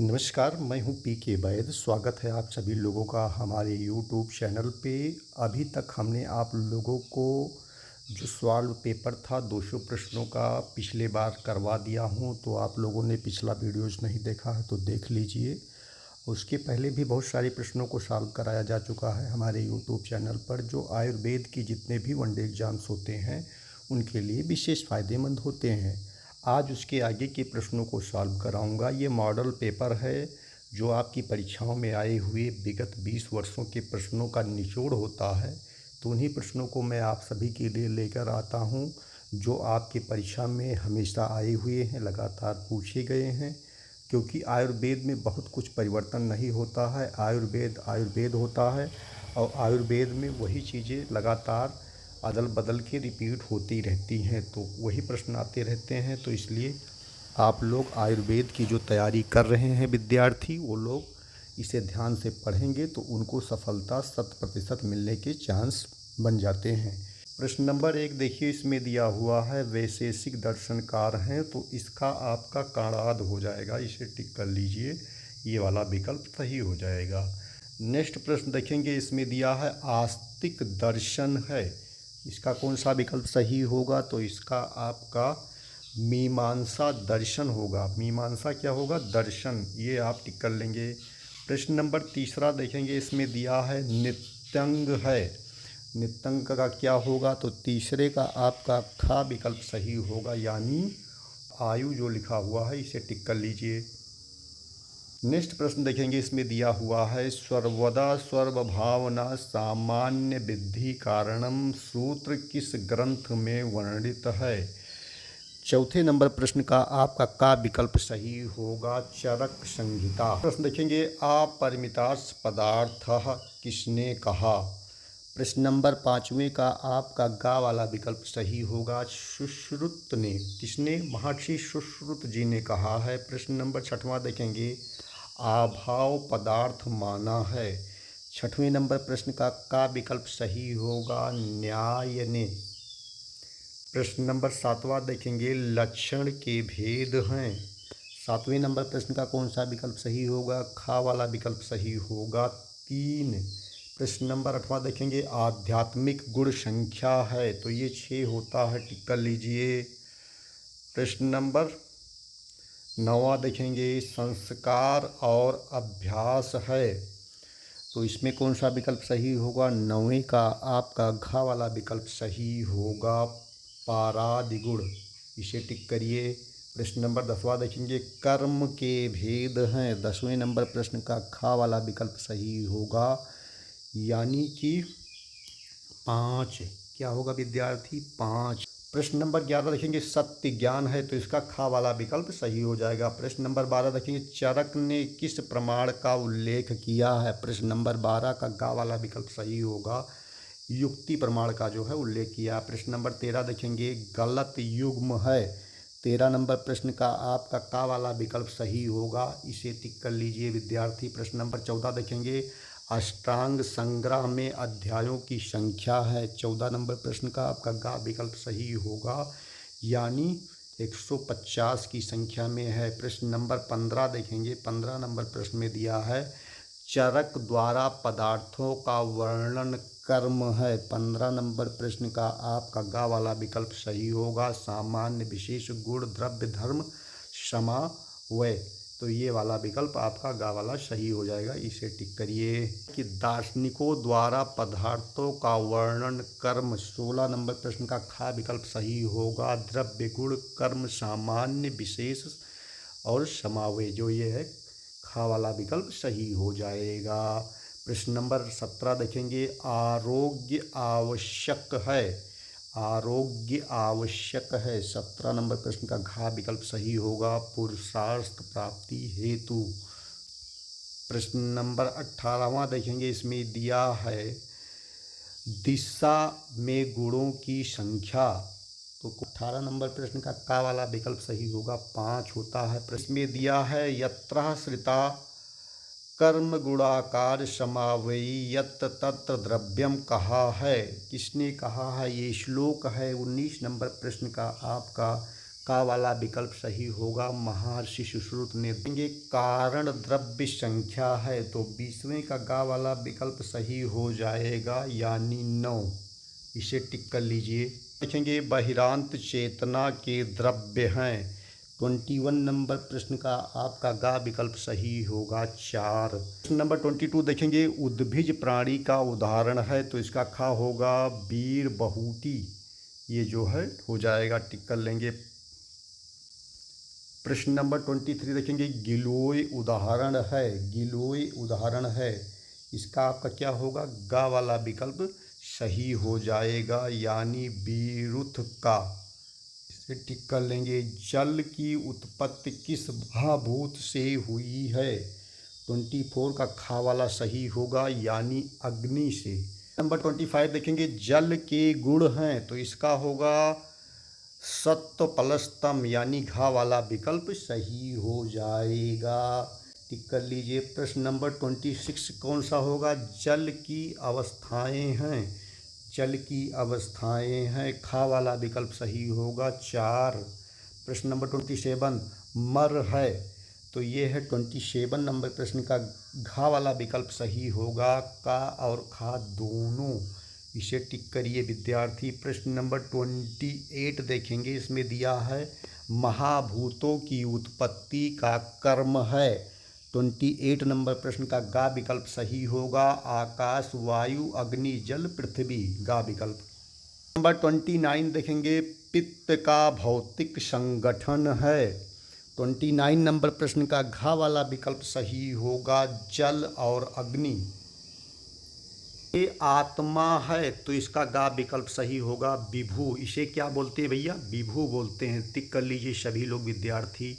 नमस्कार, मैं हूँ पी.के. वैद। स्वागत है आप सभी लोगों का हमारे यूट्यूब चैनल पे। अभी तक हमने आप लोगों को जो सवाल पेपर था 200 प्रश्नों का पिछले बार करवा दिया हूँ, तो आप लोगों ने पिछला वीडियोज़ नहीं देखा है तो देख लीजिए। उसके पहले भी बहुत सारे प्रश्नों को सॉल्व कराया जा चुका है हमारे यूट्यूब चैनल पर। जो आयुर्वेद की जितने भी वनडे एग्ज़ाम्स होते हैं उनके लिए विशेष फ़ायदेमंद होते हैं। आज उसके आगे के प्रश्नों को सॉल्व कराऊंगा। ये मॉडल पेपर है जो आपकी परीक्षाओं में आए हुए विगत 20 वर्षों के प्रश्नों का निचोड़ होता है। तो उन्हीं प्रश्नों को मैं आप सभी के लिए लेकर आता हूँ जो आपकी परीक्षा में हमेशा आए हुए हैं, लगातार पूछे गए हैं। क्योंकि आयुर्वेद में बहुत कुछ परिवर्तन नहीं होता है। आयुर्वेद आयुर्वेद होता है और आयुर्वेद में वही चीज़ें लगातार अदल बदल के रिपीट होती रहती हैं, तो वही प्रश्न आते रहते हैं। तो इसलिए आप लोग आयुर्वेद की जो तैयारी कर रहे हैं विद्यार्थी, वो लोग इसे ध्यान से पढ़ेंगे तो उनको सफलता 100% मिलने के चांस बन जाते हैं। प्रश्न नंबर 1 देखिए, इसमें दिया हुआ है वैशेषिक दर्शनकार हैं, तो इसका आपका काणाद हो जाएगा, इसे टिक कर लीजिए, ये वाला विकल्प सही हो जाएगा। नेक्स्ट प्रश्न देखेंगे, इसमें दिया है आस्तिक दर्शन है, इसका कौन सा विकल्प सही होगा? तो इसका आपका मीमांसा दर्शन होगा। मीमांसा क्या होगा? दर्शन, ये आप टिक कर लेंगे। प्रश्न नंबर 3 देखेंगे, इसमें दिया है नित्यंग है, नित्यंग का क्या होगा? तो तीसरे का आपका खा विकल्प सही होगा, यानी आयु जो लिखा हुआ है इसे टिक कर लीजिए। नेक्स्ट प्रश्न देखेंगे, इसमें दिया हुआ है सर्वदा सर्वभावना सामान्य विद्धि कारणम सूत्र किस ग्रंथ में वर्णित है? चौथे नंबर प्रश्न का आपका का विकल्प सही होगा, चरक संहिता। प्रश्न देखेंगे, अपरिमितार्थ पदार्थ किसने कहा? प्रश्न नंबर 5वें का आपका गा वाला विकल्प सही होगा, सुश्रुत ने। किसने? महर्षि सुश्रुत जी ने कहा है। प्रश्न नंबर 6वां देखेंगे, अभाव पदार्थ माना है। 6वें नंबर प्रश्न का विकल्प सही होगा, न्याय ने। प्रश्न नंबर 7वां देखेंगे, लक्षण के भेद हैं। 7वें नंबर प्रश्न का कौन सा विकल्प सही होगा? खा वाला विकल्प सही होगा, 3। प्रश्न नंबर 8वां देखेंगे, आध्यात्मिक गुण संख्या है, तो ये 6 होता है, टिक कर लीजिए। प्रश्न नंबर 9वां देखेंगे, संस्कार और अभ्यास है, तो इसमें कौन सा विकल्प सही होगा? 9वें का आपका घा वाला विकल्प सही होगा, पारादिगुण, इसे टिक करिए। प्रश्न नंबर 10वां देखेंगे, कर्म के भेद हैं। 10वें नंबर प्रश्न का खा वाला विकल्प सही होगा, यानी कि 5। क्या होगा विद्यार्थी? 5। प्रश्न नंबर 11 देखेंगे, सत्य ज्ञान है, तो इसका खा वाला विकल्प सही हो जाएगा। प्रश्न नंबर 12 देखेंगे, चरक ने किस प्रमाण का उल्लेख किया है? प्रश्न नंबर 12 का गा वाला विकल्प सही होगा, युक्ति प्रमाण का जो है उल्लेख किया। प्रश्न नंबर 13 देखेंगे, गलत युग्म है। 13 नंबर प्रश्न का आपका का वाला विकल्प सही होगा, इसे टिक कर लीजिए विद्यार्थी। प्रश्न नंबर 14 देखेंगे, अष्टांग संग्रह में अध्यायों की संख्या है। 14 नंबर प्रश्न का आपका गा विकल्प सही होगा, यानी 150 की संख्या में है। प्रश्न नंबर 15 देखेंगे, 15 नंबर प्रश्न में दिया है, चरक द्वारा पदार्थों का वर्णन कर्म है। 15 नंबर प्रश्न का आपका गा वाला विकल्प सही होगा, सामान्य विशेष गुण द्रव्य धर्म समावय, तो ये वाला विकल्प आपका गा वाला सही हो जाएगा, इसे टिक करिए। कि दार्शनिकों द्वारा पदार्थों का वर्णन कर्म। 16 नंबर प्रश्न का खा विकल्प सही होगा, द्रव्य गुण कर्म सामान्य विशेष और समावय, जो ये है खा वाला विकल्प सही हो जाएगा। प्रश्न नंबर 17 देखेंगे, आरोग्य आवश्यक है। आरोग्य आवश्यक है, 17 नंबर प्रश्न का घा विकल्प सही होगा, पुरुषार्थ प्राप्ति हेतु। प्रश्न नंबर 18वां देखेंगे, इसमें दिया है दिशा में गुणों की संख्या, तो 18 नंबर प्रश्न का वाला विकल्प सही होगा, 5 होता है। प्रश्न में दिया है, यत्र श्रिता कर्म गुणाकार समावयी यत् तत्र द्रव्यम कहा है। किसने कहा है? ये श्लोक है। 19 नंबर प्रश्न का आपका का वाला विकल्प सही होगा। महर्षि सुश्रुत ने देंगे कारण द्रव्य संख्या है, तो 20वें का गा वाला विकल्प सही हो जाएगा, यानी 9। इसे टिक कर लीजिए। देखेंगे बहिरांत चेतना के द्रव्य हैं। 21 नंबर प्रश्न का आपका गा विकल्प सही होगा, 4। प्रश्न नंबर 22 देखेंगे उद्भिज प्राणी का उदाहरण है, तो इसका खा होगा वीर बहुटी। ये जो है हो जाएगा, टिक कर लेंगे। प्रश्न नंबर 23 देखेंगे गिलोय उदाहरण है, गिलोय उदाहरण है, इसका आपका क्या होगा, गा वाला विकल्प सही हो जाएगा, यानी विरुद्ध का। इसे टिक कर लेंगे। जल की उत्पत्ति किस महाभूत से हुई है, 24 का खा वाला सही होगा, यानी अग्नि से। नंबर 25 देखेंगे जल के गुण हैं, तो इसका होगा सत्व प्लस तम, यानी घा वाला विकल्प सही हो जाएगा, टिक कर लीजिए। प्रश्न नंबर 26 कौन सा होगा, जल की अवस्थाएं हैं, जल की अवस्थाएं हैं, खा वाला विकल्प सही होगा, 4। प्रश्न नंबर 27 मर है, तो ये है 27 नंबर प्रश्न का घा वाला विकल्प सही होगा, का और खा दोनों। इसे टिक करिए विद्यार्थी। प्रश्न नंबर 28 देखेंगे, इसमें दिया है महाभूतों की उत्पत्ति का कर्म है, 28 नंबर प्रश्न का गा विकल्प सही होगा, आकाश वायु अग्नि जल पृथ्वी, गा विकल्प। नंबर 29 देखेंगे पित्त का भौतिक संगठन है, 29 नंबर प्रश्न का घा वाला विकल्प सही होगा, जल और अग्नि। ये आत्मा है, तो इसका गा विकल्प सही होगा, विभु। इसे क्या बोलते हैं भैया, विभु बोलते हैं, टिक कर लीजिए सभी लोग विद्यार्थी।